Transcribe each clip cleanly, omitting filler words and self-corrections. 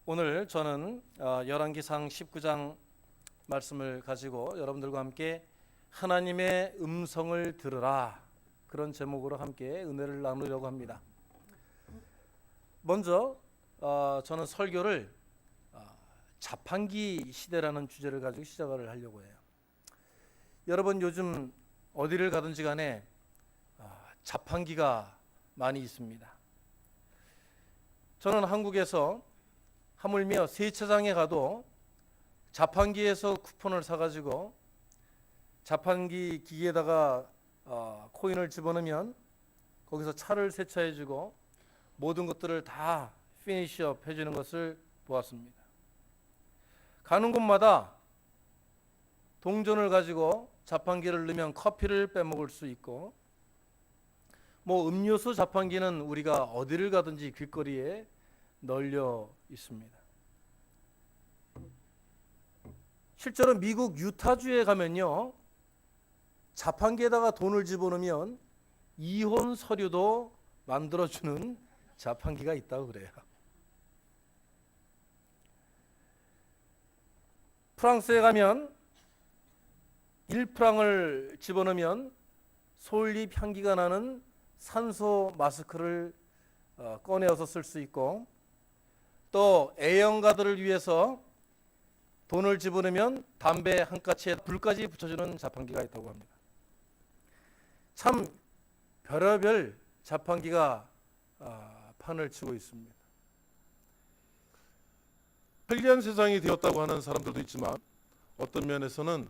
오늘 저는 열왕기상 19장 말씀을 가지고 여러분들과 함께 하나님의 음성을 들으라, 그런 제목으로 함께 은혜를 나누려고 합니다. 먼저 저는 설교를 자판기 시대라는 주제를 가지고 시작을 하려고 해요. 여러분, 요즘 어디를 가든지 간에 자판기가 많이 있습니다. 저는 한국에서 하물며 세차장에 가도 자판기에서 쿠폰을 사가지고 자판기 기계에다가 코인을 집어넣으면 거기서 차를 세차해주고 모든 것들을 다 피니시업 해주는 것을 보았습니다. 가는 곳마다 동전을 가지고 자판기를 넣으면 커피를 빼먹을 수 있고, 음료수 자판기는 우리가 어디를 가든지 길거리에 널려 있습니다. 실제로 미국 유타주에 가면요, 자판기에다가 돈을 집어넣으면 이혼 서류도 만들어주는 자판기가 있다고 그래요. 프랑스에 가면 1프랑을 집어넣으면 솔잎 향기가 나는 산소 마스크를 꺼내어서 쓸 수 있고, 또 애영가들을 위해서 돈을 집어넣으면 담배 한 가치에 불까지 붙여주는 자판기가 있다고 합니다. 참 별의별 자판기가 판을 치고 있습니다. 편리한 세상이 되었다고 하는 사람들도 있지만, 어떤 면에서는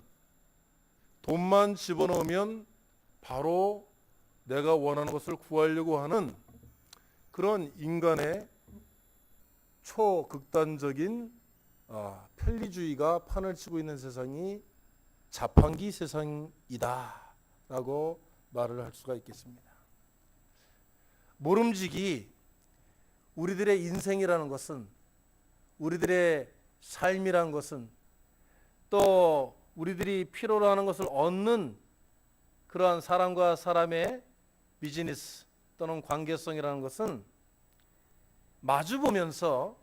돈만 집어넣으면 바로 내가 원하는 것을 구하려고 하는 그런 인간의 초극단적인 편리주의가 판을 치고 있는 세상이 자판기 세상이다 라고 말을 할 수가 있겠습니다. 모름지기 우리들의 인생이라는 것은, 우리들의 삶이라는 것은, 또 우리들이 필요로 하는 것을 얻는 그러한 사람과 사람의 비즈니스 또는 관계성이라는 것은 마주보면서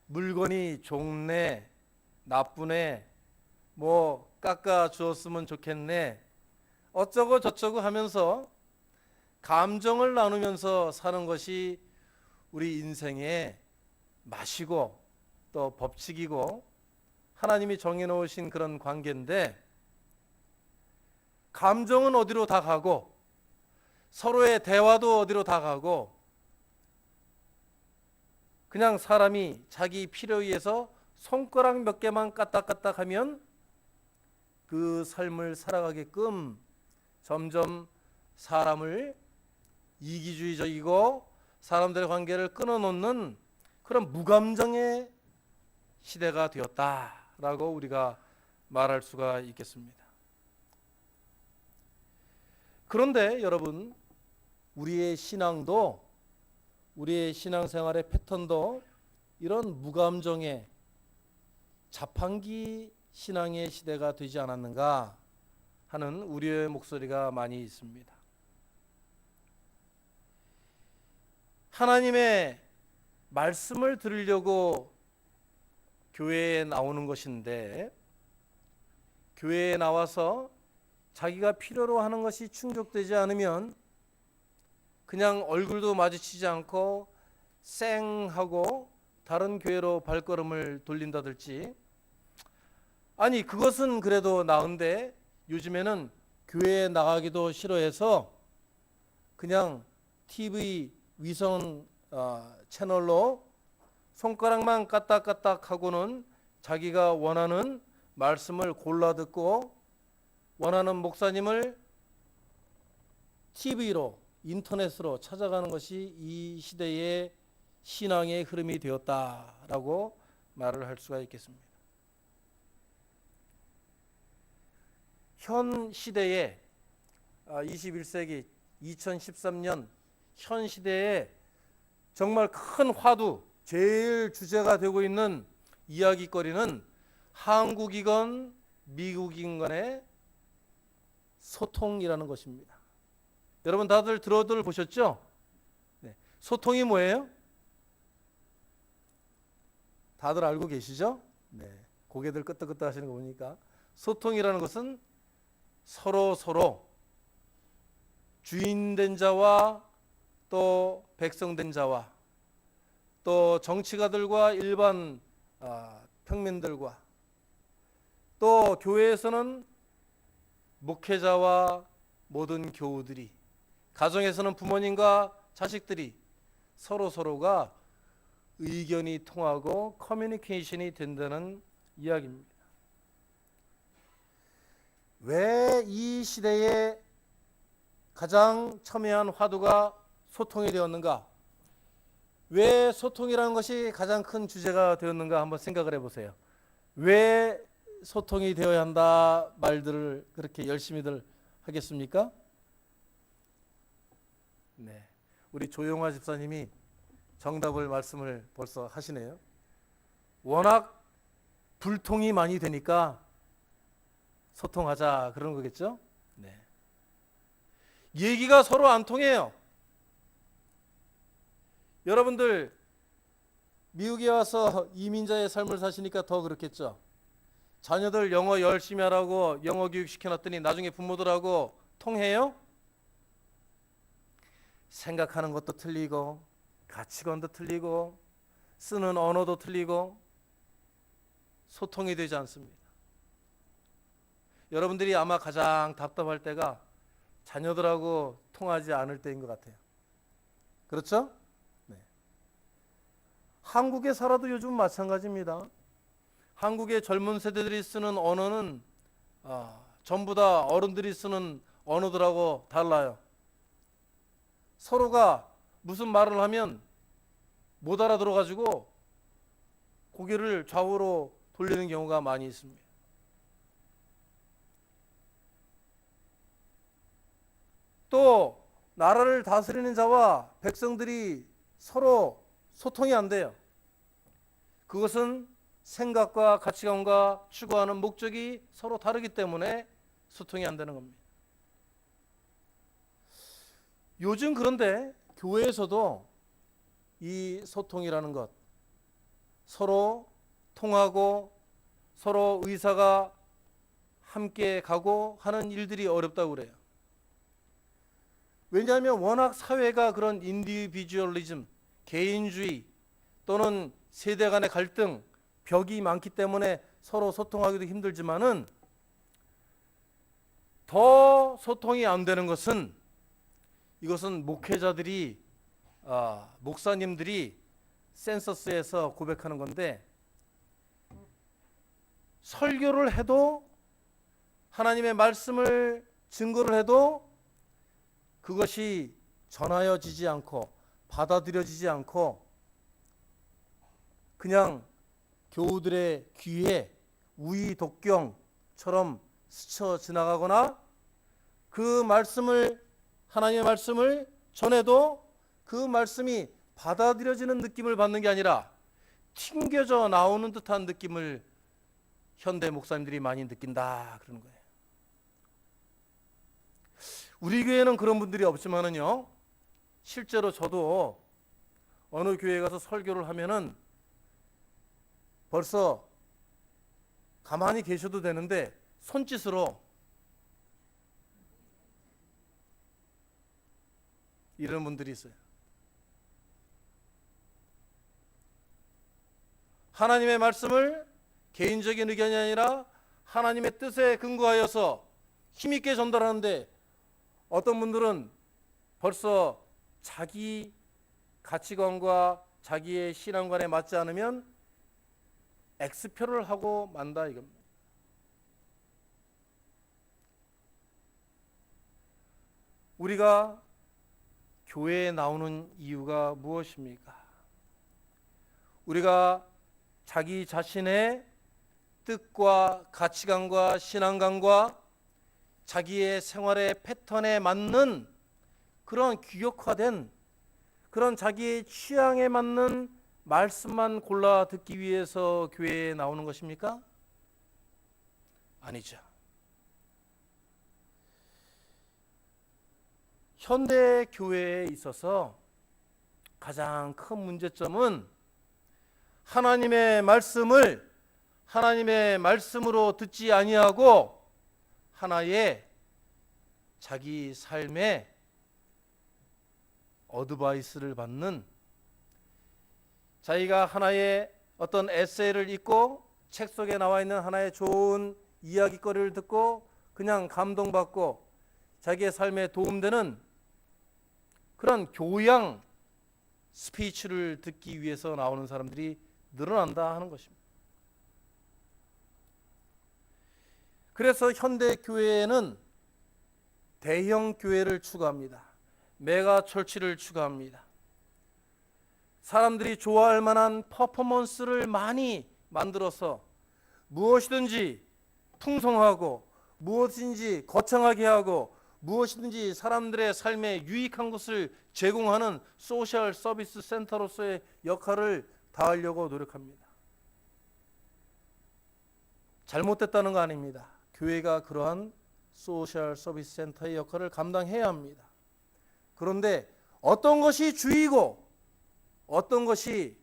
물건이 좋네, 나쁘네, 깎아 주었으면 좋겠네, 어쩌고 저쩌고 하면서 감정을 나누면서 사는 것이 우리 인생의 맛이고 또 법칙이고 하나님이 정해놓으신 그런 관계인데, 감정은 어디로 다 가고 서로의 대화도 어디로 다 가고, 그냥 사람이 자기 필요에 의해서 손가락 몇 개만 까딱까딱 하면 그 삶을 살아가게끔 점점 사람을 이기주의적이고 사람들의 관계를 끊어놓는 그런 무감정의 시대가 되었다라고 우리가 말할 수가 있겠습니다. 그런데 여러분, 우리의 신앙도, 우리의 신앙생활의 패턴도 이런 무감정의 자판기 신앙의 시대가 되지 않았는가 하는 우려의 목소리가 많이 있습니다. 하나님의 말씀을 들으려고 교회에 나오는 것인데, 교회에 나와서 자기가 필요로 하는 것이 충족되지 않으면 그냥 얼굴도 마주치지 않고 쌩하고 다른 교회로 발걸음을 돌린다든지, 아니 그것은 그래도 나은데 요즘에는 교회에 나가기도 싫어해서 그냥 TV 위성 채널로 손가락만 까딱까딱 하고는 자기가 원하는 말씀을 골라 듣고 원하는 목사님을 TV로, 인터넷으로 찾아가는 것이 이 시대의 신앙의 흐름이 되었다라고 말을 할 수가 있겠습니다. 현 시대에 21세기 2013년 현 시대에 정말 큰 화두, 제일 주제가 되고 있는 이야기거리는 한국이건 미국이건 간의 소통이라는 것입니다. 여러분 다들 들어들 보셨죠? 네. 소통이 뭐예요? 다들 알고 계시죠? 네. 고개들 끄덕끄덕 하시는 거 보니까 소통이라는 것은 서로 주인된 자와 또 백성된 자와 또 정치가들과 일반 평민들과 또 교회에서는 목회자와 모든 교우들이, 가정에서는 부모님과 자식들이 서로가 의견이 통하고 커뮤니케이션이 된다는 이야기입니다. 왜 이 시대에 가장 첨예한 화두가 소통이 되었는가? 왜 소통이라는 것이 가장 큰 주제가 되었는가 한번 생각을 해보세요. 왜 소통이 되어야 한다 말들을 그렇게 열심히들 하겠습니까? 네, 우리 조용화 집사님이 정답을 말씀을 벌써 하시네요. 워낙 불통이 많이 되니까 소통하자 그런 거겠죠? 네. 얘기가 서로 안 통해요. 여러분들 미국에 와서 이민자의 삶을 사시니까 더 그렇겠죠. 자녀들 영어 열심히 하라고 영어 교육 시켜놨더니 나중에 부모들하고 통해요? 생각하는 것도 틀리고 가치관도 틀리고 쓰는 언어도 틀리고 소통이 되지 않습니다. 여러분들이 아마 가장 답답할 때가 자녀들하고 통하지 않을 때인 것 같아요. 그렇죠? 네. 한국에 살아도 요즘 마찬가지입니다. 한국의 젊은 세대들이 쓰는 언어는 전부 다 어른들이 쓰는 언어들하고 달라요. 서로가 무슨 말을 하면 못 알아들어가지고 고개를 좌우로 돌리는 경우가 많이 있습니다. 또 나라를 다스리는 자와 백성들이 서로 소통이 안 돼요. 그것은 생각과 가치관과 추구하는 목적이 서로 다르기 때문에 소통이 안 되는 겁니다. 요즘 그런데 교회에서도 이 소통이라는 것, 서로 통하고 서로 의사가 함께 가고 하는 일들이 어렵다고 그래요. 왜냐하면 워낙 사회가 그런 인디비주얼리즘, 개인주의 또는 세대 간의 갈등, 벽이 많기 때문에 서로 소통하기도 힘들지만은 더 소통이 안 되는 것은 이것은 목회자들이 목사님들이 센서스에서 고백하는 건데 설교를 해도 하나님의 말씀을 증거를 해도 그것이 전하여지지 않고 받아들여지지 않고 그냥 교우들의 귀에 우이독경처럼 스쳐 지나가거나 그 말씀을 하나님의 말씀을 전해도 그 말씀이 받아들여지는 느낌을 받는 게 아니라 튕겨져 나오는 듯한 느낌을 현대 목사님들이 많이 느낀다 그러는 거예요. 우리 교회는 그런 분들이 없지만은요, 실제로 저도 어느 교회에 가서 설교를 하면은 벌써 가만히 계셔도 되는데 손짓으로 이런 분들이 있어요. 하나님의 말씀을 개인적인 의견이 아니라 하나님의 뜻에 근거하여서 힘있게 전달하는데 어떤 분들은 벌써 자기 가치관과 자기의 신앙관에 맞지 않으면 X표를 하고 만다 이겁니다. 우리가 교회에 나오는 이유가 무엇입니까? 우리가 자기 자신의 뜻과 가치관과 신앙관과 자기의 생활의 패턴에 맞는 그런 규격화된 그런 자기의 취향에 맞는 말씀만 골라 듣기 위해서 교회에 나오는 것입니까? 아니죠. 현대 교회에 있어서 가장 큰 문제점은 하나님의 말씀으로 듣지 아니하고 하나의 자기 삶의 어드바이스를 받는, 자기가 하나의 어떤 에세이를 읽고 책 속에 나와 있는 하나의 좋은 이야기거리를 듣고 그냥 감동받고 자기의 삶에 도움되는 그런 교양 스피치를 듣기 위해서 나오는 사람들이 늘어난다 하는 것입니다. 그래서 현대 교회에는 대형 교회를 추구합니다. 메가 철치를 추구합니다. 사람들이 좋아할 만한 퍼포먼스를 많이 만들어서 무엇이든지 풍성하고 무엇인지 거창하게 하고 무엇이든지 사람들의 삶에 유익한 것을 제공하는 소셜 서비스 센터로서의 역할을 다하려고 노력합니다. 잘못됐다는 거 아닙니다. 교회가 그러한 소셜 서비스 센터의 역할을 감당해야 합니다. 그런데 어떤 것이 주이고 어떤 것이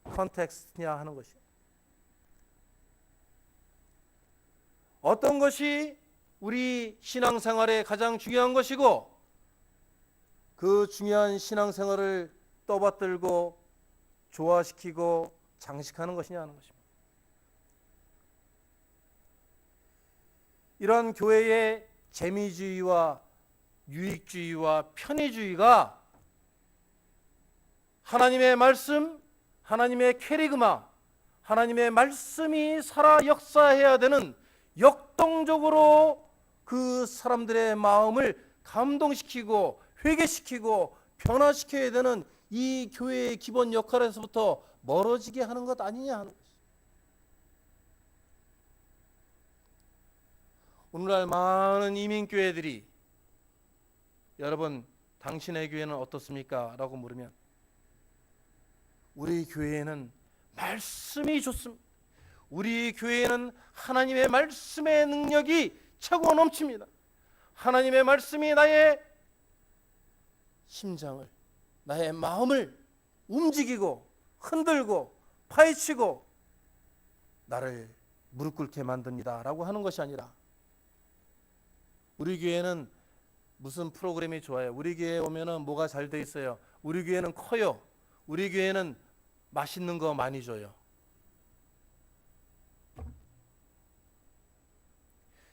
컨텍스트냐 하는 것이, 어떤 것이 우리 신앙생활에 가장 중요한 것이고 그 중요한 신앙생활을 떠받들고 조화시키고 장식하는 것이냐 하는 것입니다. 이런 교회의 재미주의와 유익주의와 편의주의가 하나님의 말씀, 하나님의 캐리그마, 하나님의 말씀이 살아 역사해야 되는, 역동적으로 그 사람들의 마음을 감동시키고 회개시키고 변화시켜야 되는 이 교회의 기본 역할에서부터 멀어지게 하는 것 아니냐 하는 것입니다. 오늘날 많은 이민교회들이 여러분 당신의 교회는 어떻습니까? 라고 물으면 우리 교회에는 말씀이 좋습니다. 우리 교회에는 하나님의 말씀의 능력이 차고 넘칩니다. 하나님의 말씀이 나의 심장을, 나의 마음을 움직이고 흔들고 파헤치고 나를 무릎 꿇게 만듭니다 라고 하는 것이 아니라, 우리 교회는 무슨 프로그램이 좋아요, 우리 교회에 오면은 뭐가 잘 돼 있어요, 우리 교회는 커요, 우리 교회는 맛있는 거 많이 줘요.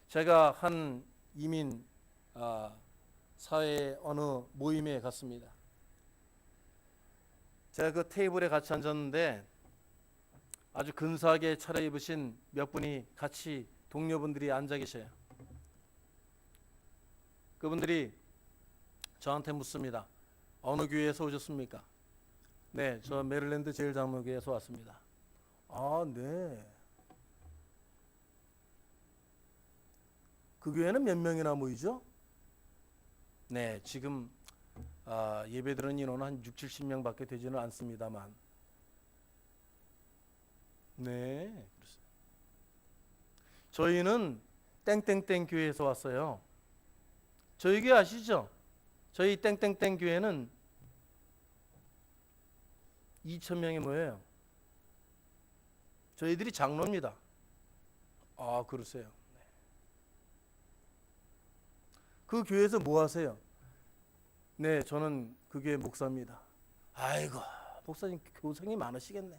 제가 한 이민 사회 어느 모임에 갔습니다. 제가 그 테이블에 같이 앉았는데 아주 근사하게 차려입으신 몇 분이 같이 동료분들이 앉아 계셔요. 그분들이 저한테 묻습니다. 어느 교회에서 오셨습니까? 네, 저 메릴랜드 제일장로교회에서 왔습니다. 아, 네. 그 교회는 몇 명이나 모이죠? 네, 지금 예배 드리는 인원은 한 6, 70명밖에 되지는 않습니다만. 네, 그렇습니다. 저희는 땡땡땡 교회에서 왔어요. 저희 교회 아시죠? 저희 땡땡땡 교회는 2,000명이 모여요. 저희들이 장로입니다. 아, 그러세요. 그 교회에서 뭐 하세요? 네, 저는 그 교회 목사입니다. 아이고, 목사님 교생이 많으시겠네.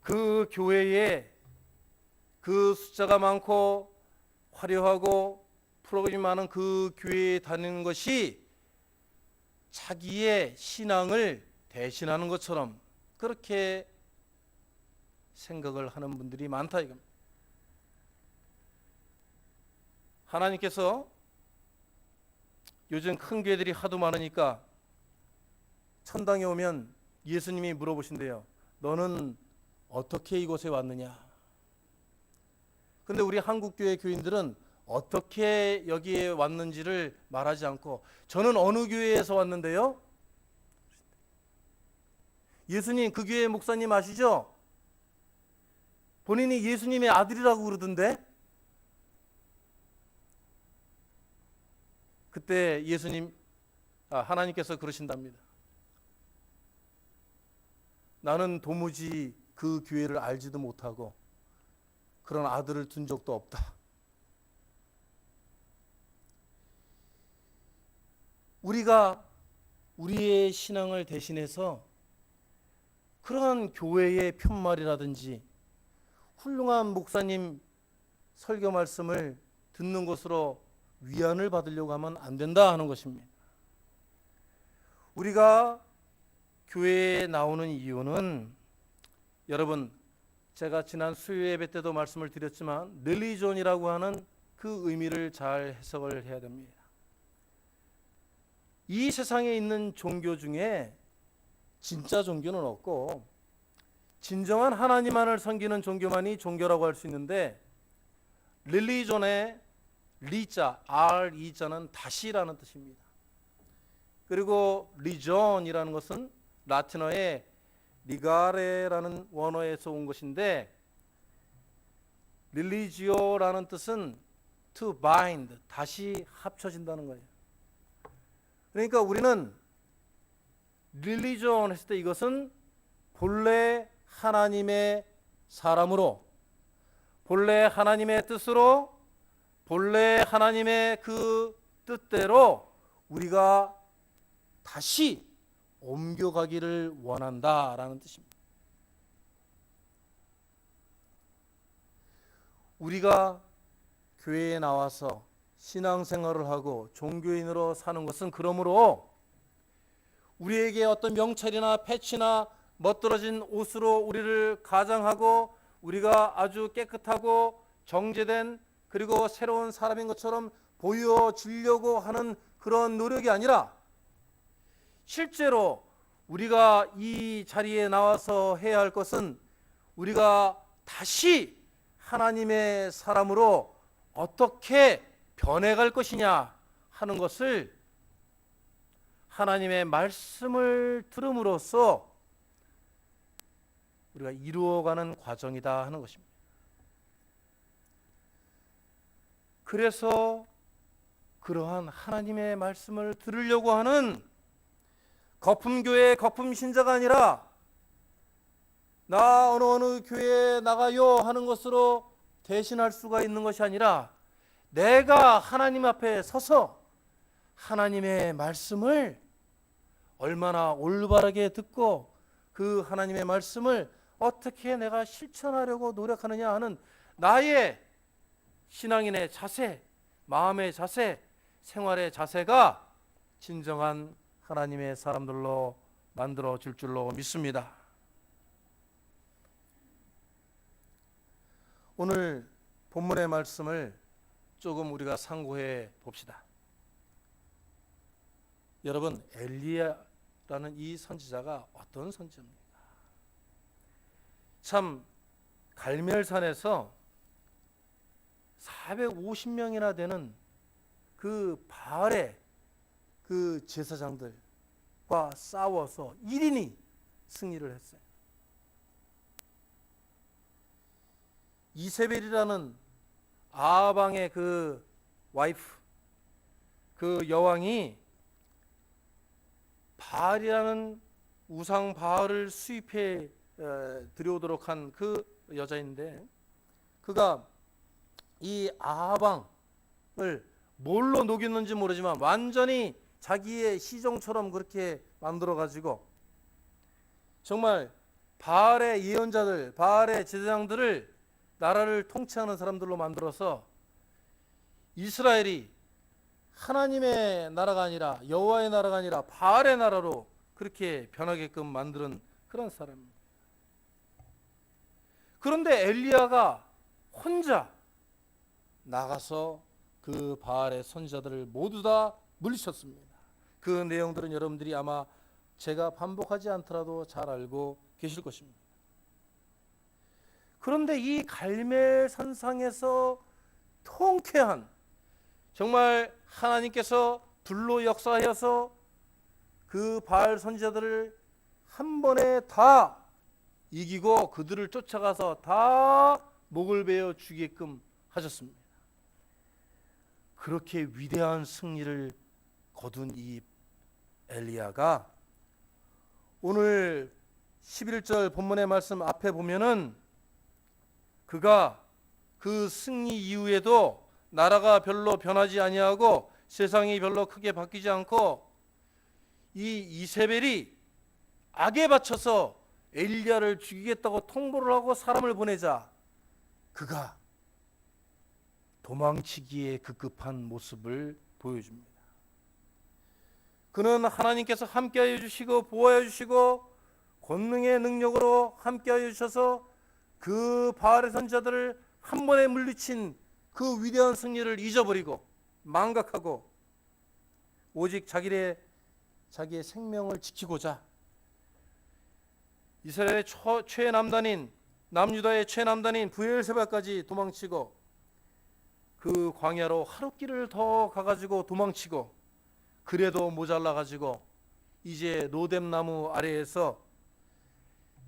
그 교회에 그 숫자가 많고 화려하고 프로그램이 많은 그 교회에 다니는 것이 자기의 신앙을 대신하는 것처럼 그렇게 생각을 하는 분들이 많다 이겁니다. 하나님께서 요즘 큰 교회들이 하도 많으니까 천당에 오면 예수님이 물어보신대요. 너는 어떻게 이곳에 왔느냐? 근데 우리 한국교회 교인들은 어떻게 여기에 왔는지를 말하지 않고 저는 어느 교회에서 왔는데요? 예수님 그 교회 목사님 아시죠? 본인이 예수님의 아들이라고 그러던데? 그때 하나님께서 그러신답니다. 나는 도무지 그 교회를 알지도 못하고 그런 아들을 둔 적도 없다. 우리가 우리의 신앙을 대신해서 그러한 교회의 편말이라든지 훌륭한 목사님 설교 말씀을 듣는 것으로 위안을 받으려고 하면 안 된다 하는 것입니다. 우리가 교회에 나오는 이유는, 여러분, 제가 지난 수요 예배 때도 말씀을 드렸지만 릴리존이라고 하는 그 의미를 잘 해석을 해야 됩니다. 이 세상에 있는 종교 중에 진짜 종교는 없고 진정한 하나님만을 섬기는 종교만이 종교라고 할 수 있는데, 릴리존의 리자, R이자는 다시라는 뜻입니다. 그리고 리존이라는 것은 라틴어의 리가레라는 원어에서 온 것인데, 릴리지오라는 뜻은 to bind, 다시 합쳐진다는 거예요. 그러니까 우리는 릴리존 했을 때 이것은 본래 하나님의 사람으로, 본래 하나님의 뜻으로, 본래 하나님의 그 뜻대로 우리가 다시 옮겨가기를 원한다라는 뜻입니다. 우리가 교회에 나와서 신앙생활을 하고 종교인으로 사는 것은 그러므로 우리에게 어떤 명찰이나 패치나 멋들어진 옷으로 우리를 가장하고 우리가 아주 깨끗하고 정제된 그리고 새로운 사람인 것처럼 보여주려고 하는 그런 노력이 아니라, 실제로 우리가 이 자리에 나와서 해야 할 것은 우리가 다시 하나님의 사람으로 어떻게 변해갈 것이냐 하는 것을 하나님의 말씀을 들음으로써 우리가 이루어가는 과정이다 하는 것입니다. 그래서 그러한 하나님의 말씀을 들으려고 하는 거품교회 거품신자가 아니라 나 어느 교회에 나가요 하는 것으로 대신할 수가 있는 것이 아니라, 내가 하나님 앞에 서서 하나님의 말씀을 얼마나 올바르게 듣고 그 하나님의 말씀을 어떻게 내가 실천하려고 노력하느냐 하는 나의 신앙인의 자세, 마음의 자세, 생활의 자세가 진정한 하나님의 사람들로 만들어 줄 줄로 믿습니다. 오늘 본문의 말씀을 조금 우리가 상고해 봅시다. 여러분, 엘리야라는 이 선지자가 어떤 선지자입니까? 참 갈멜산에서 450명이나 되는 그 바알의 그 제사장들과 싸워서 1인이 승리를 했어요. 이세벨이라는 아방의 그 와이프, 그 여왕이 바알이라는 우상 바알을 수입해 들여오도록 한 그 여자인데, 그가 이 아방을 뭘로 녹였는지 모르지만 완전히 자기의 시종처럼 그렇게 만들어 가지고 정말 바알의 예언자들, 바알의 제사장들을 나라를 통치하는 사람들로 만들어서 이스라엘이 하나님의 나라가 아니라, 여호와의 나라가 아니라 바알의 나라로 그렇게 변하게끔 만드는 그런 사람입니다. 그런데 엘리야가 혼자 나가서 그 바알의 선지자들을 모두 다 물리쳤습니다. 그 내용들은 여러분들이 아마 제가 반복하지 않더라도 잘 알고 계실 것입니다. 그런데 이 갈멜산상에서 통쾌한, 정말 하나님께서 불로 역사하여서 그 바알 선지자들을 한 번에 다 이기고 그들을 쫓아가서 다 목을 베어 주게끔 하셨습니다. 그렇게 위대한 승리를 거둔 이 엘리야가 오늘 11절 본문의 말씀 앞에 보면은 그가 그 승리 이후에도 나라가 별로 변하지 아니하고 세상이 별로 크게 바뀌지 않고 이 이세벨이 악에 바쳐서 엘리야를 죽이겠다고 통보를 하고 사람을 보내자 그가 도망치기에 급급한 모습을 보여줍니다. 그는 하나님께서 함께하여 주시고 보호하여 주시고 권능의 능력으로 함께하여 주셔서 그 바알의 선지자들을 한 번에 물리친 그 위대한 승리를 잊어버리고 망각하고 오직 자기의 생명을 지키고자 이스라엘의 최남단인 남유다의 최남단인 브엘세바까지 도망치고 그 광야로 하룻길을 더 가가지고 도망치고 그래도 모자라가지고 이제 로뎀나무 아래에서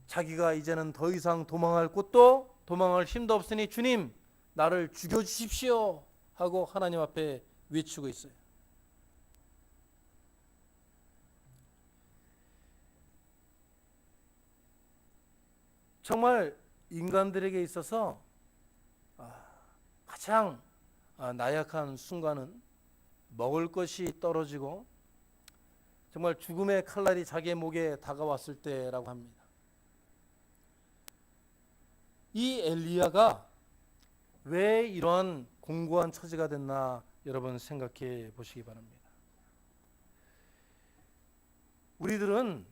자기가 이제는 더 이상 도망할 곳도 도망할 힘도 없으니 주님 나를 죽여주십시오 하고 하나님 앞에 외치고 있어요. 정말 인간들에게 있어서 가장 나약한 순간은 먹을 것이 떨어지고 정말 죽음의 칼날이 자기의 목에 다가왔을 때라고 합니다. 이 엘리야가 왜 이런 공고한 처지가 됐나 여러분 생각해 보시기 바랍니다. 우리들은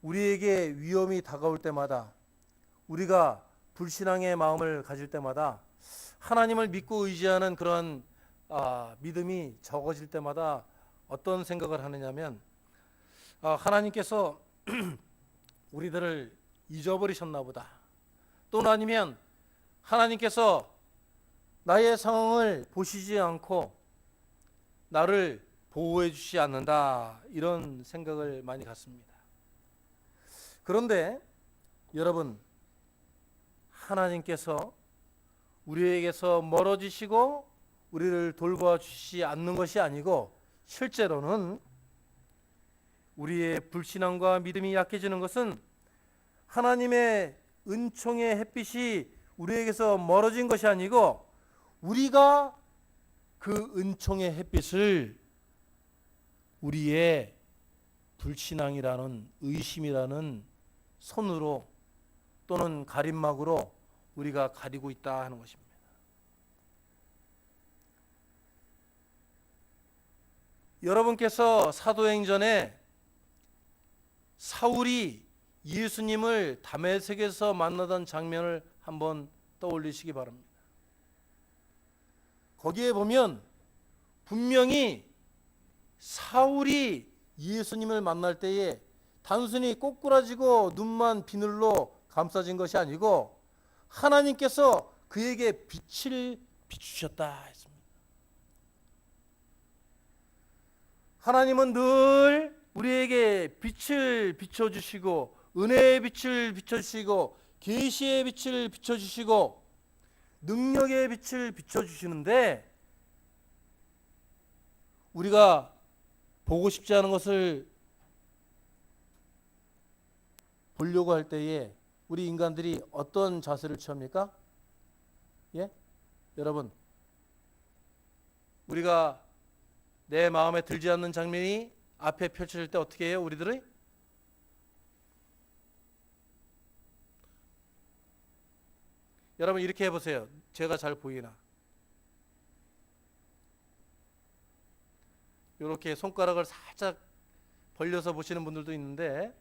우리에게 위험이 다가올 때마다 우리가 불신앙의 마음을 가질 때마다 하나님을 믿고 의지하는 그런 믿음이 적어질 때마다 어떤 생각을 하느냐면 하나님께서 우리들을 잊어버리셨나 보다. 또는 아니면 하나님께서 나의 상황을 보시지 않고 나를 보호해 주시지 않는다. 이런 생각을 많이 갖습니다. 그런데 여러분 하나님께서 우리에게서 멀어지시고 우리를 돌봐주시지 않는 것이 아니고 실제로는 우리의 불신앙과 믿음이 약해지는 것은 하나님의 은총의 햇빛이 우리에게서 멀어진 것이 아니고 우리가 그 은총의 햇빛을 우리의 불신앙이라는 의심이라는 손으로 또는 가림막으로 우리가 가리고 있다 하는 것입니다. 여러분께서 사도행전에 사울이 예수님을 다메섹에서 만나던 장면을 한번 떠올리시기 바랍니다. 거기에 보면 분명히 사울이 예수님을 만날 때에 단순히 꼬꾸라지고 눈만 비늘로 감싸진 것이 아니고 하나님께서 그에게 빛을 비추셨다 했습니다. 하나님은 늘 우리에게 빛을 비춰주시고 은혜의 빛을 비춰주시고 계시의 빛을 비춰주시고 능력의 빛을 비춰주시는데 우리가 보고 싶지 않은 것을 보려고 할 때에 우리 인간들이 어떤 자세를 취합니까? 예? 여러분 우리가 내 마음에 들지 않는 장면이 앞에 펼쳐질 때 어떻게 해요? 우리들은 여러분 이렇게 해보세요. 제가 잘 보이나? 이렇게 손가락을 살짝 벌려서 보시는 분들도 있는데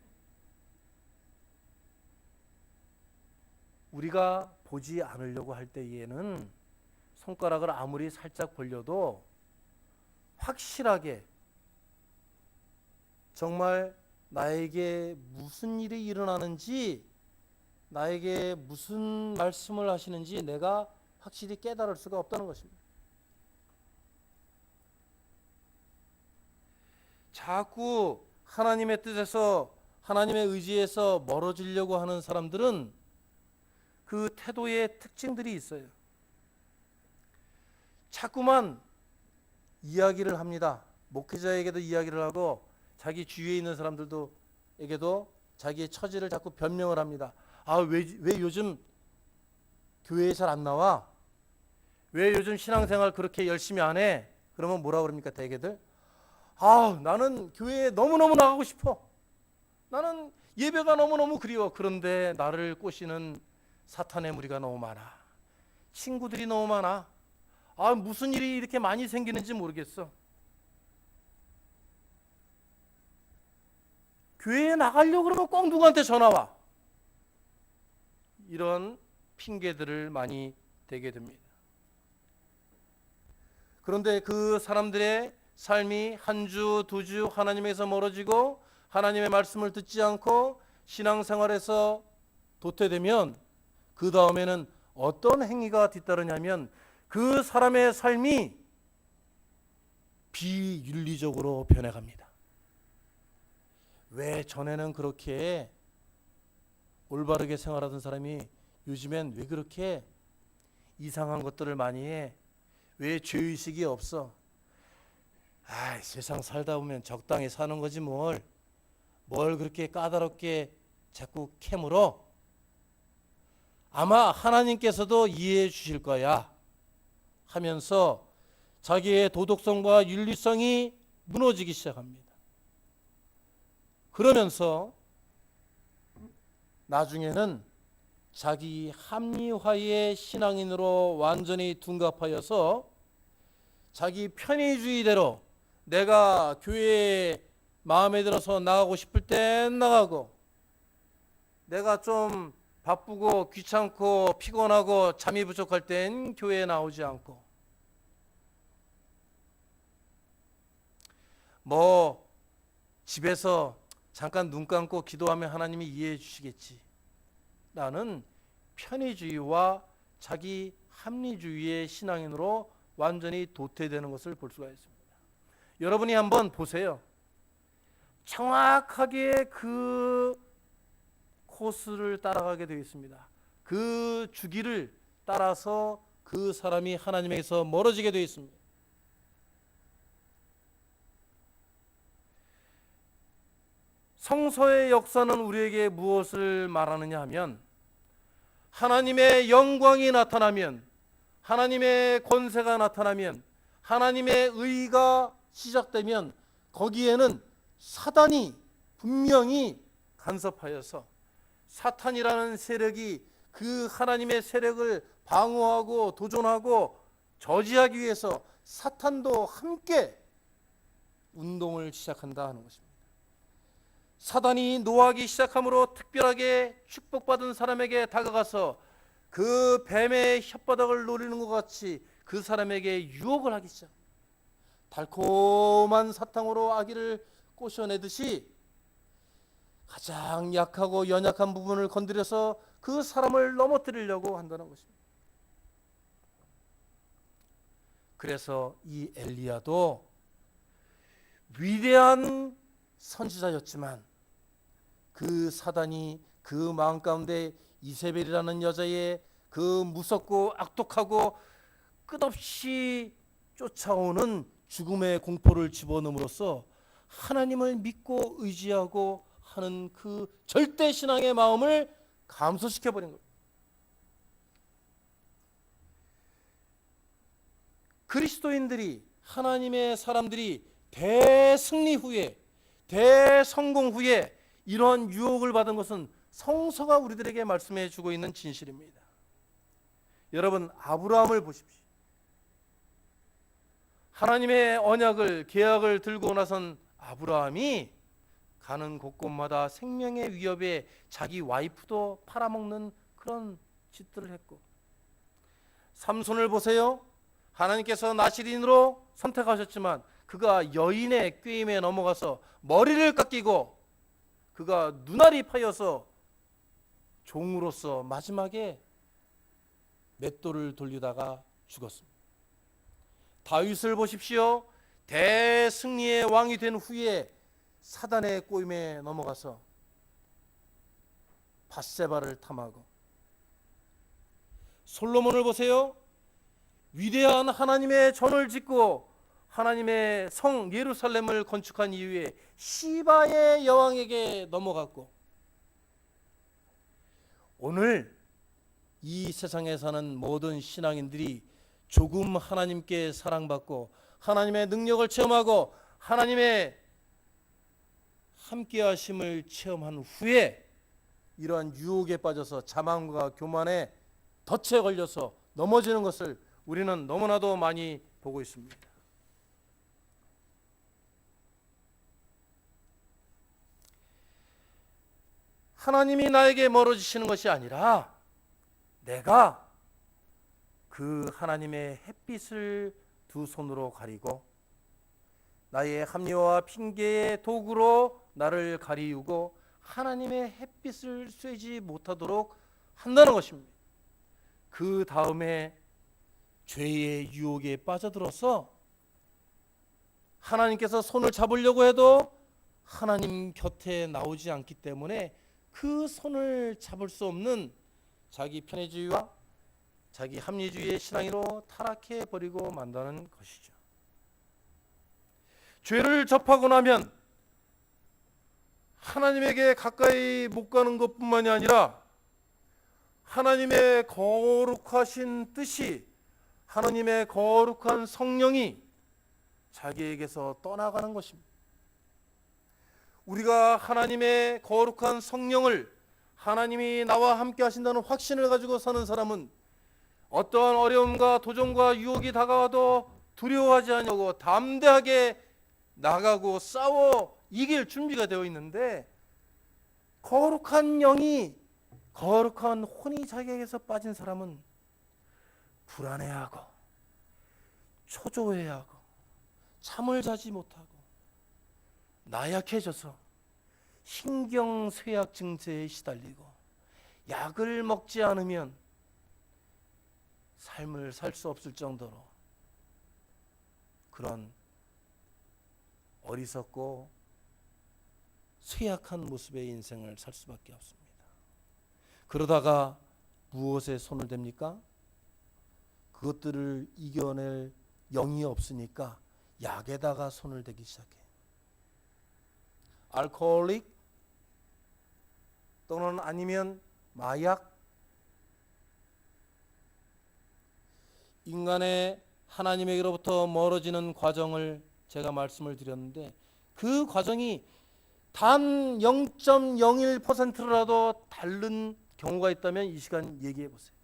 우리가 보지 않으려고 할 때에는 손가락을 아무리 살짝 벌려도 확실하게 정말 나에게 무슨 일이 일어나는지 나에게 무슨 말씀을 하시는지 내가 확실히 깨달을 수가 없다는 것입니다. 자꾸 하나님의 뜻에서 하나님의 의지에서 멀어지려고 하는 사람들은 그 태도의 특징들이 있어요. 자꾸만 이야기를 합니다. 목회자에게도 이야기를 하고 자기 주위에 있는 사람들도에게도 자기의 처지를 자꾸 변명을 합니다. 아, 왜 요즘 교회에 잘 안 나와? 왜 요즘 신앙생활 그렇게 열심히 안 해? 그러면 뭐라 그럽니까, 대개들? 아, 나는 교회에 너무너무 나가고 싶어. 나는 예배가 너무너무 그리워. 그런데 나를 꼬시는 사탄의 무리가 너무 많아. 친구들이 너무 많아. 아, 무슨 일이 이렇게 많이 생기는지 모르겠어. 교회에 나가려고 그러면 꼭 누구한테 전화 와. 이런 핑계들을 많이 대게 됩니다. 그런데 그 사람들의 삶이 한 주, 두 주 하나님에서 멀어지고 하나님의 말씀을 듣지 않고 신앙생활에서 도태되면 그 다음에는 어떤 행위가 뒤따르냐면 그 사람의 삶이 비윤리적으로 변해갑니다. 왜 전에는 그렇게 올바르게 생활하던 사람이 요즘엔 왜 그렇게 이상한 것들을 많이 해? 왜 죄의식이 없어? 아, 세상 살다 보면 적당히 사는 거지 뭘 그렇게 까다롭게 자꾸 캐물어? 아마 하나님께서도 이해해 주실 거야 하면서 자기의 도덕성과 윤리성이 무너지기 시작합니다. 그러면서 나중에는 자기 합리화의 신앙인으로 완전히 둔갑하여서 자기 편의주의대로 내가 교회에 마음에 들어서 나가고 싶을 땐 나가고 내가 좀 바쁘고 귀찮고 피곤하고 잠이 부족할 땐 교회에 나오지 않고 뭐 집에서 잠깐 눈 감고 기도하면 하나님이 이해해 주시겠지 라는 편의주의와 자기 합리주의의 신앙인으로 완전히 도태되는 것을 볼 수가 있습니다. 여러분이 한번 보세요. 정확하게 그 코스를 따라가게 되어 있습니다. 그 주기를 따라서 그 사람이 하나님에게서 멀어지게 되어 있습니다. 성서의 역사는 우리에게 무엇을 말하느냐 하면 하나님의 영광이 나타나면 하나님의 권세가 나타나면 하나님의 의가 시작되면 거기에는 사단이 분명히 간섭하여서 사탄이라는 세력이 그 하나님의 세력을 방어하고 도전하고 저지하기 위해서 사탄도 함께 운동을 시작한다 하는 것입니다. 사단이 노하기 시작함으로 특별하게 축복받은 사람에게 다가가서 그 뱀의 혓바닥을 노리는 것 같이 그 사람에게 유혹을 하기 시작합니다. 달콤한 사탕으로 아기를 꼬셔내듯이 가장 약하고 연약한 부분을 건드려서 그 사람을 넘어뜨리려고 한다는 것입니다. 그래서 이 엘리야도 위대한 선지자였지만 그 사단이 그 마음 가운데 이세벨이라는 여자의 그 무섭고 악독하고 끝없이 쫓아오는 죽음의 공포를 집어넣음으로써 하나님을 믿고 의지하고 하는 그 절대 신앙의 마음을 감소시켜버린 겁니다. 그리스도인들이 하나님의 사람들이 대승리 후에 대성공 후에 이런 유혹을 받은 것은 성서가 우리들에게 말씀해 주고 있는 진실입니다. 여러분 아브라함을 보십시오. 하나님의 언약을 계약을 들고 나선 아브라함이 가는 곳곳마다 생명의 위협에 자기 와이프도 팔아먹는 그런 짓들을 했고 삼손을 보세요. 하나님께서 나시린으로 선택하셨지만 그가 여인의 꾀임에 넘어가서 머리를 깎이고 그가 눈알이 파여서 종으로서 마지막에 맷돌을 돌리다가 죽었습니다. 다윗을 보십시오. 대승리의 왕이 된 후에 사단의 꼬임에 넘어가서 밧세바를 탐하고 솔로몬을 보세요. 위대한 하나님의 전을 짓고 하나님의 성 예루살렘을 건축한 이후에 시바의 여왕에게 넘어갔고, 오늘 이 세상에 사는 모든 신앙인들이 조금 하나님께 사랑받고 하나님의 능력을 체험하고 하나님의 함께 하심을 체험한 후에 이러한 유혹에 빠져서 자만과 교만에 덫에 걸려서 넘어지는 것을 우리는 너무나도 많이 보고 있습니다. 하나님이 나에게 멀어지시는 것이 아니라 내가 그 하나님의 햇빛을 두 손으로 가리고 나의 합리화와 핑계의 도구로 나를 가리우고 하나님의 햇빛을 쐬지 못하도록 한다는 것입니다. 그 다음에 죄의 유혹에 빠져들어서 하나님께서 손을 잡으려고 해도 하나님 곁에 나오지 않기 때문에 그 손을 잡을 수 없는 자기 편의주의와 자기 합리주의의 신앙으로 타락해 버리고 만다는 것이죠. 죄를 접하고 나면 하나님에게 가까이 못 가는 것뿐만이 아니라 하나님의 거룩하신 뜻이, 하나님의 거룩한 성령이 자기에게서 떠나가는 것입니다. 우리가 하나님의 거룩한 성령을, 하나님이 나와 함께 하신다는 확신을 가지고 사는 사람은 어떠한 어려움과 도전과 유혹이 다가와도 두려워하지 않고 담대하게 나가고 싸워 이길 준비가 되어 있는데, 거룩한 영이, 거룩한 혼이 자기에게서 빠진 사람은 불안해하고 초조해하고 잠을 자지 못하고 나약해져서 신경쇠약 증세에 시달리고 약을 먹지 않으면 삶을 살 수 없을 정도로 그런 어리석고 쇠약한 모습의 인생을 살 수밖에 없습니다. 그러다가 무엇에 손을 댑니까? 그것들을 이겨낼 영이 없으니까 약에다가 손을 대기 시작해. 알코올릭 또는 아니면 마약, 인간의 하나님에게로부터 멀어지는 과정을 제가 말씀을 드렸는데, 그 과정이 단 0.01%라도 다른 경우가 있다면 이 시간 얘기해 보세요.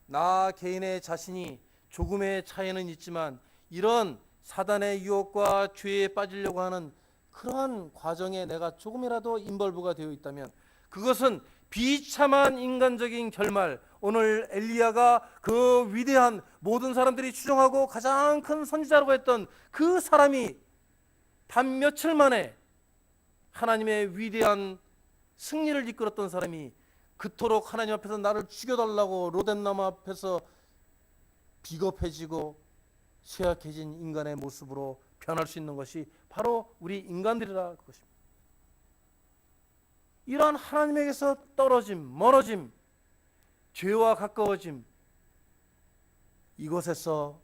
나 개인의 자신이 조금의 차이는 있지만 이런 사단의 유혹과 죄에 빠지려고 하는 그러한 과정에 내가 조금이라도 인벌브가 되어 있다면 그것은 비참한 인간적인 결말, 오늘 엘리야가 그 위대한, 모든 사람들이 추종하고 가장 큰 선지자라고 했던 그 사람이 단 며칠 만에 하나님의 위대한 승리를 이끌었던 사람이 그토록 하나님 앞에서 나를 죽여달라고 로뎀나무 앞에서 비겁해지고 쇠약해진 인간의 모습으로 변할 수 있는 것이 바로 우리 인간들이라 그것입니다. 이러한 하나님에게서 떨어짐, 멀어짐, 죄와 가까워짐, 이곳에서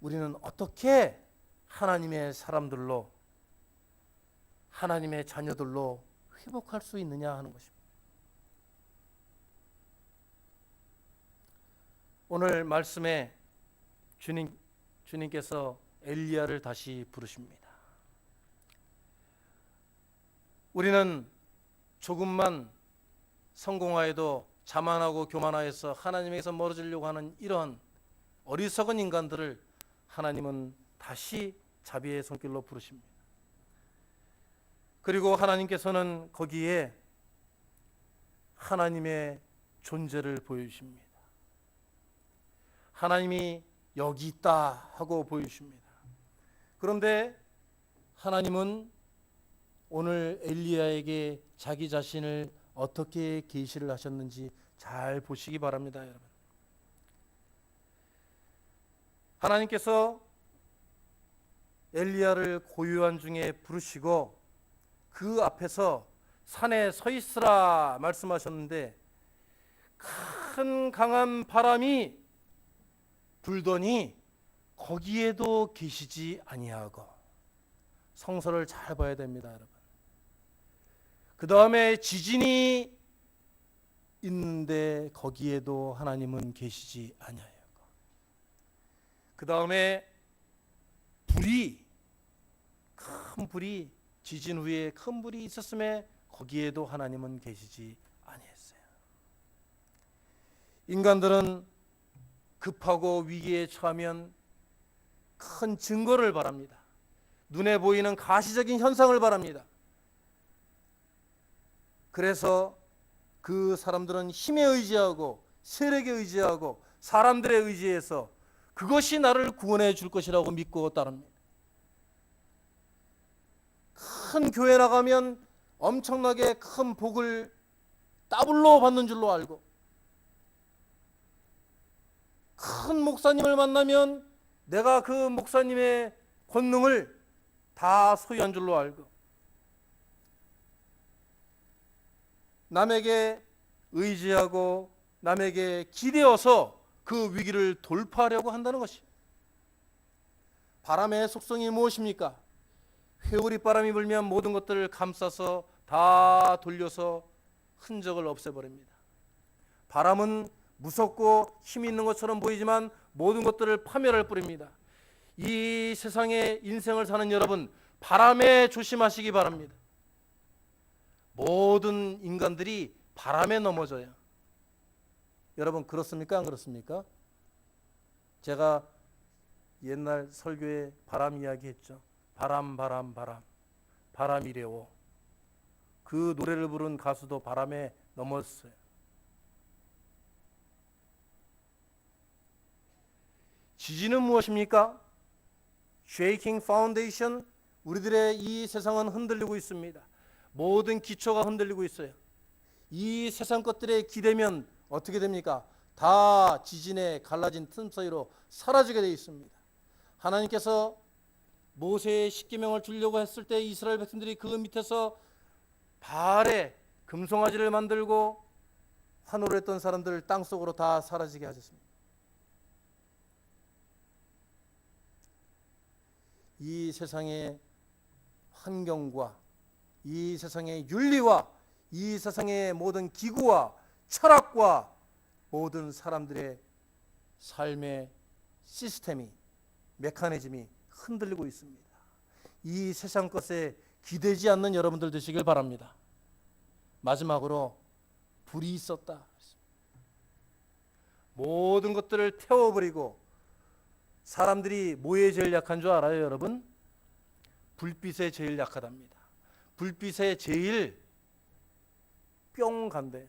우리는 어떻게 하나님의 사람들로, 하나님의 자녀들로 회복할 수 있느냐 하는 것입니다. 오늘 말씀에 주님께서 엘리야를 다시 부르십니다. 우리는 조금만 성공하여도 자만하고 교만하여서 하나님에게서 멀어지려고 하는 이러한 어리석은 인간들을 하나님은 다시 자비의 손길로 부르십니다. 그리고 하나님께서는 거기에 하나님의 존재를 보여주십니다. 하나님이 여기 있다 하고 보여주십니다. 그런데 하나님은 오늘 엘리야에게 자기 자신을 어떻게 계시를 하셨는지 잘 보시기 바랍니다, 여러분. 하나님께서 엘리야를 고요한 중에 부르시고 그 앞에서 산에 서 있으라 말씀하셨는데, 큰 강한 바람이 불더니 거기에도 계시지 아니하고. 성서를 잘 봐야 됩니다, 여러분. 그 다음에 지진이 있는데 거기에도 하나님은 계시지 아니하고. 그 다음에 큰 불이 지진 후에 큰 불이 있었음에 거기에도 하나님은 계시지 아니했어요. 인간들은 급하고 위기에 처하면 큰 증거를 바랍니다. 눈에 보이는 가시적인 현상을 바랍니다. 그래서 그 사람들은 힘에 의지하고 세력에 의지하고 사람들에 의지해서 그것이 나를 구원해 줄 것이라고 믿고 따릅니다. 큰 교회 나가면 엄청나게 큰 복을 더블로 받는 줄로 알고, 큰 목사님을 만나면 내가 그 목사님의 권능을 다 소유한 줄로 알고, 남에게 의지하고 남에게 기대어서 그 위기를 돌파하려고 한다는 것이에요. 바람의 속성이 무엇입니까? 회오리 바람이 불면 모든 것들을 감싸서 다 돌려서 흔적을 없애버립니다. 바람은 무섭고 힘이 있는 것처럼 보이지만 모든 것들을 파멸할 뿌립니다. 이 세상에 인생을 사는 여러분, 바람에 조심하시기 바랍니다. 모든 인간들이 바람에 넘어져요. 여러분 그렇습니까? 안 그렇습니까? 제가 옛날 설교에 바람 이야기 했죠. 바람 바람 바람 바람이래오. 그 노래를 부른 가수도 바람에 넘었어요. 지진은 무엇입니까? Shaking Foundation. 우리들의 이 세상은 흔들리고 있습니다. 모든 기초가 흔들리고 있어요. 이 세상 것들에 기대면 어떻게 됩니까? 다 지진에 갈라진 틈 사이로 사라지게 되어 있습니다. 하나님께서 모세의 십계명을 주려고 했을 때 이스라엘 백성들이 그 밑에서 바알의 금송아지를 만들고 환호를 했던 사람들을 땅속으로 다 사라지게 하셨습니다. 이 세상의 환경과 이 세상의 윤리와 이 세상의 모든 기구와 철학과 모든 사람들의 삶의 시스템이, 메커니즘이 흔들리고 있습니다. 이 세상 것에 기대지 않는 여러분들 되시길 바랍니다. 마지막으로 불이 있었다. 모든 것들을 태워버리고, 사람들이 뭐에 제일 약한 줄 알아요, 여러분? 불빛에 제일 약하답니다. 불빛에 제일 뿅 간대요.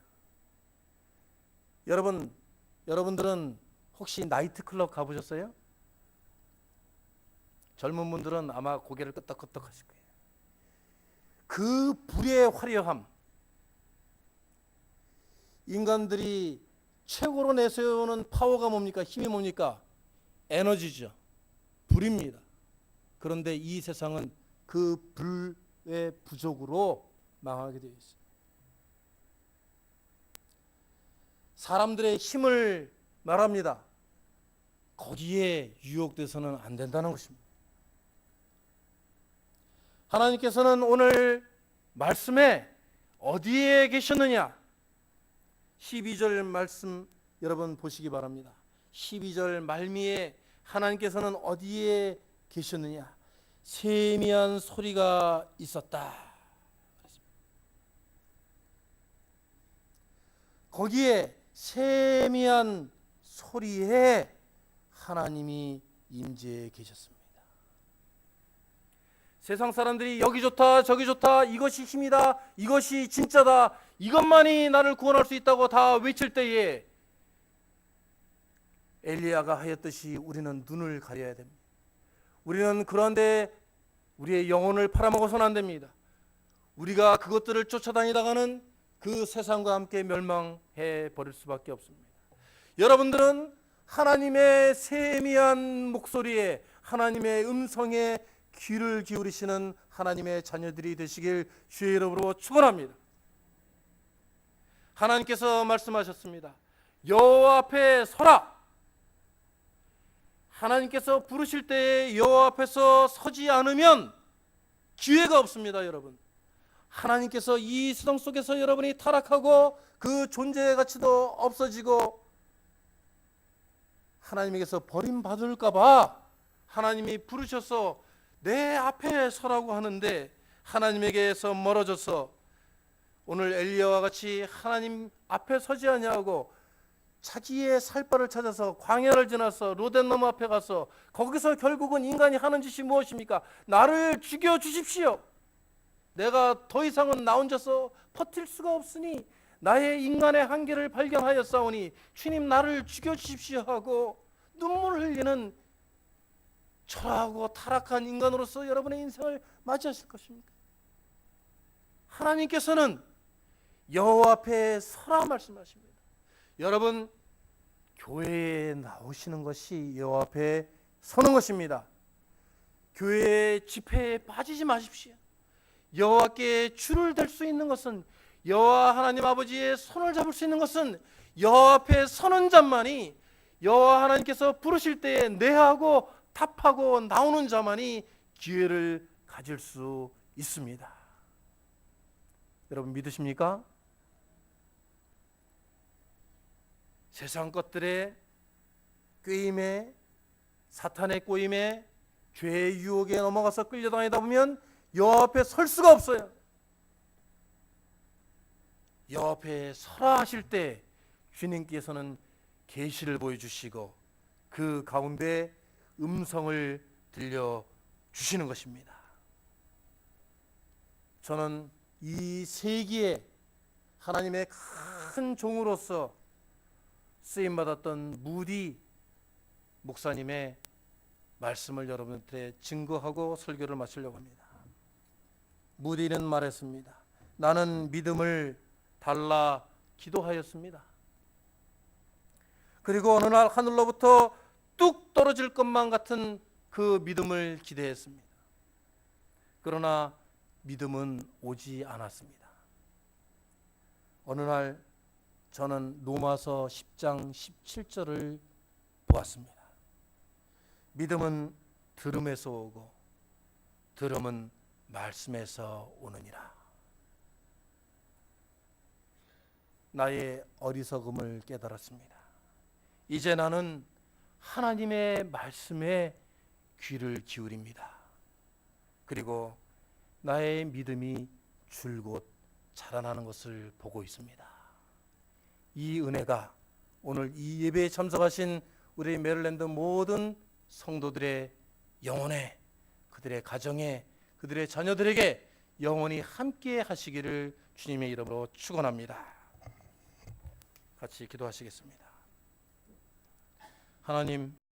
여러분들은 혹시 나이트클럽 가보셨어요? 젊은 분들은 아마 고개를 끄덕끄덕 하실 거예요. 그 불의 화려함, 인간들이 최고로 내세우는 파워가 뭡니까? 힘이 뭡니까? 에너지죠. 불입니다. 그런데 이 세상은 그 불의 부족으로 망하게 되어 있습니다. 사람들의 힘을 말합니다. 거기에 유혹돼서는 안 된다는 것입니다. 하나님께서는 오늘 말씀에 어디에 계셨느냐? 12절 말씀 여러분 보시기 바랍니다. 12절 말미에 하나님께서는 어디에 계셨느냐? 세미한 소리가 있었다. 거기에 세미한 소리에 하나님이 임재해 계셨습니다. 세상 사람들이 여기 좋다 저기 좋다, 이것이 힘이다, 이것이 진짜다, 이것만이 나를 구원할 수 있다고 다 외칠 때에 엘리야가 하였듯이 우리는 눈을 가려야 됩니다. 우리는 그런데 우리의 영혼을 팔아먹어서는 안 됩니다. 우리가 그것들을 쫓아다니다가는 그 세상과 함께 멸망해 버릴 수밖에 없습니다. 여러분들은 하나님의 세미한 목소리에, 하나님의 음성에 귀를 기울이시는 하나님의 자녀들이 되시길 주의 이름으로 축원합니다. 하나님께서 말씀하셨습니다. 여호와 앞에 서라. 하나님께서 부르실 때 여호와 앞에서 서지 않으면 기회가 없습니다, 여러분. 하나님께서 이 세상 속에서 여러분이 타락하고 그 존재의 가치도 없어지고 하나님에게서 버림받을까 봐 하나님이 부르셔서 내 앞에 서라고 하는데 하나님에게서 멀어져서 오늘 엘리야와 같이 하나님 앞에 서지 아니하고 자기의 살 바를 찾아서 광야를 지나서 로덴나무 앞에 가서 거기서 결국은 인간이 하는 짓이 무엇입니까? 나를 죽여 주십시오. 내가 더 이상은 나 혼자서 버틸 수가 없으니 나의 인간의 한계를 발견하였사오니 주님 나를 죽여 주십시오 하고 눈물을 흘리는 초라하고 타락한 인간으로서 여러분의 인생을 맞이하실 것입니까? 하나님께서는 여호와 앞에 서라 말씀하십니다. 여러분, 교회에 나오시는 것이 여호와 앞에 서는 것입니다. 교회 집회에 빠지지 마십시오. 여호와께 줄을 댈 수 있는 것은, 여호와 하나님 아버지의 손을 잡을 수 있는 것은 여호와 앞에 서는 자만이, 여호와 하나님께서 부르실 때에 내하고 답하고 나오는 자만이 기회를 가질 수 있습니다. 여러분 믿으십니까? 세상 것들의 꾀임에, 사탄의 꼬임에, 죄의 유혹에 넘어가서 끌려다니다 보면 여호와 앞에 설 수가 없어요. 여호와 앞에 서라 하실 때 주님께서는 계시를 보여주시고 그 가운데 음성을 들려주시는 것입니다. 저는 이 세기에 하나님의 큰 종으로서 쓰임받았던 무디 목사님의 말씀을 여러분들께 증거하고 설교를 마치려고 합니다. 무디는 말했습니다. 나는 믿음을 달라 기도하였습니다. 그리고 어느 날 하늘로부터 뚝 떨어질 것만 같은 그 믿음을 기대했습니다. 그러나 믿음은 오지 않았습니다. 어느 날 저는 로마서 10장 17절을 보았습니다. 믿음은 들음에서 오고 들음은 말씀에서 오느니라. 나의 어리석음을 깨달았습니다. 이제 나는 하나님의 말씀에 귀를 기울입니다. 그리고 나의 믿음이 줄곧 자라나는 것을 보고 있습니다. 이 은혜가 오늘 이 예배에 참석하신 우리 메릴랜드 모든 성도들의 영혼에, 그들의 가정에, 그들의 자녀들에게 영원히 함께 하시기를 주님의 이름으로 축원합니다. 같이 기도하시겠습니다. 하나님,